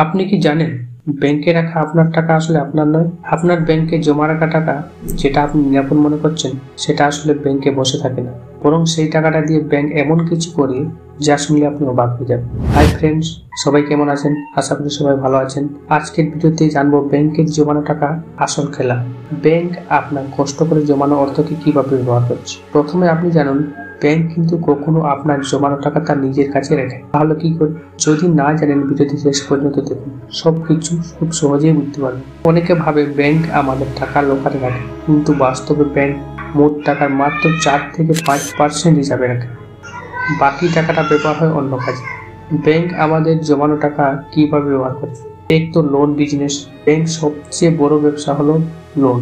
আপনি কি জানেন ব্যাংকে রাখা আপনার টাকা আসলে আপনার নয়? আপনার ব্যাংকে জমা রাখা টাকা যেটা আপনি নিরাপদ মনে করছেন সেটা আসলে ব্যাংকে বসে থাকে না, বরং সেই টাকাটা দিয়ে ব্যাংক এমন কিছু করে যা শুনলে আপনি অবাক হয়ে যাবেন। হাই ফ্রেন্ডস, সবাই কেমন আছেন? আশা করি সবাই ভালো আছেন। আজকের ভিডিওতে জানবো ব্যাংকের জমানো টাকা আসল খেলা। ব্যাংক আপনার কষ্ট করে জমানো অর্থকে কিভাবে ব্যবহার করছে। প্রথমে আপনি জানুন, ব্যাংক কিন্তু কখনো আপনার জমানো টাকা তার নিজের কাছে রাখে। তাহলে কি করে? যদি না জানেন ভিডিওটি শেষ পর্যন্ত দেখুন, সবকিছু খুব সহজেই বুঝতে পারবেন। অনেকে ভাবে ব্যাংক আমাদের টাকা লোকালে রাখে, কিন্তু বাস্তবে ব্যাংক মোট টাকার মাত্র 4 থেকে 5% হিসাবে রাখে। বাকি টাকাটা ব্যবহার হয় অন্য কাজে। ব্যাংক আমাদের জমানো টাকা কিভাবে ব্যবহার করে? এক তো লোন বিজনেস। ব্যাংক সবচেয়ে বড় ব্যবসা হলো লোন।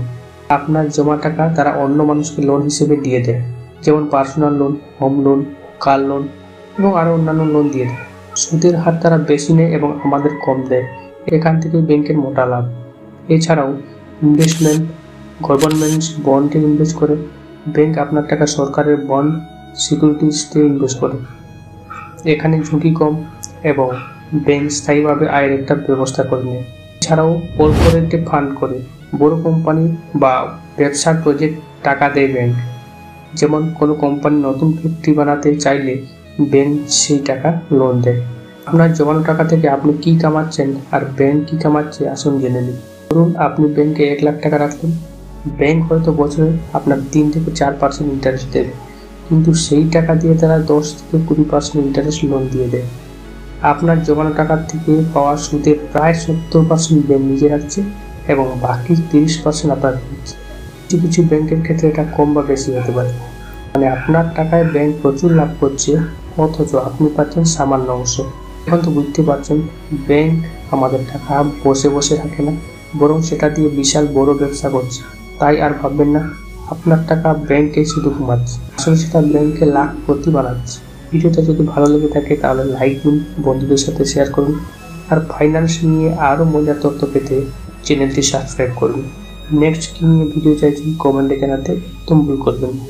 আপনার জমা টাকা তারা অন্য মানুষকে লোন হিসেবে দিয়ে দেয়, যেমন personal loan, home loan, car loan এবং আরো অন্যান্য লোন দিয়ে দেয়। সুদের হার তারা বেশি নেয় এবং আমাদের কম দেয়। এখান থেকে ব্যাংকের মোটা লাভ। এছাড়াও ইনভেস্টমেন্ট, গভর্নমেন্ট বন্ডে ইনভেস্ট করে। ব্যাংক আপনার টাকা সরকারের বন্ড, সিকিউরিটিসতে ইনভেস্ট করে। এখানে ঝুঁকি কম এবং ব্যাংক স্থায়ীভাবে আয়ের একটা ব্যবস্থা করে নেয়। এছাড়াও কর্পোরেটে ফান্ড করে, বড় কোম্পানি বা ব্যবসার প্রজেক্ট টাকা দেয় ব্যাংক। যেমন কোনো কোম্পানি নতুন ফ্যাক্টরি বানাতে চাইলে ব্যাংক সেই টাকা লোন দেয়। আপনার জমানো টাকা থেকে আপনি কি কামাচ্ছেন আর ব্যাংক কি কামাচ্ছে আসুন জেনে নিন। ধরুন আপনি ব্যাংকে 1 লাখ টাকা রাখলেন, ব্যাংক হয়তো বছরে আপনার 3 থেকে 4% ইন্টারেস্ট দেবে, কিন্তু সেই টাকা দিয়ে তারা 10 থেকে 20% ইন্টারেস্ট লোন দিয়ে দেয়। আপনার জমানো টাকার থেকে পাওয়া সুদের প্রায় 70% ব্যাংক নিজে রাখছে এবং বাকি 30% আপনার দিচ্ছে। কিছু কিছু ব্যাংকের ক্ষেত্রে এটা কম বা বেশি হতে পারে। মানে আপনার টাকায় ব্যাংক প্রচুর লাভ করছে, অথচ আপনি পাচ্ছেন সামান্য অংশ। এখন তো বুঝতে পারছেন, ব্যাংক আমাদের টাকা বসে বসে রাখে না, বরং সেটা দিয়ে বিশাল বড় ব্যবসা করছে। তাই আর ভাববেন না আপনার টাকা ব্যাংকে শুধু ঘুমাচ্ছে, আসলে সেটা ব্যাংকে লাখপতি বানাচ্ছে। ভিডিওটা যদি ভালো লেগে থাকে তাহলে লাইক দিন, বন্ধুদের সাথে শেয়ার করুন, আর ফাইন্যান্স নিয়ে আরও মজার তথ্য পেতে চ্যানেলটি সাবস্ক্রাইব করুন। নেক্সট কি নিয়ে ভিডিও চাইছেন কমেন্টে জানাতে একদম ভুল করবেন না।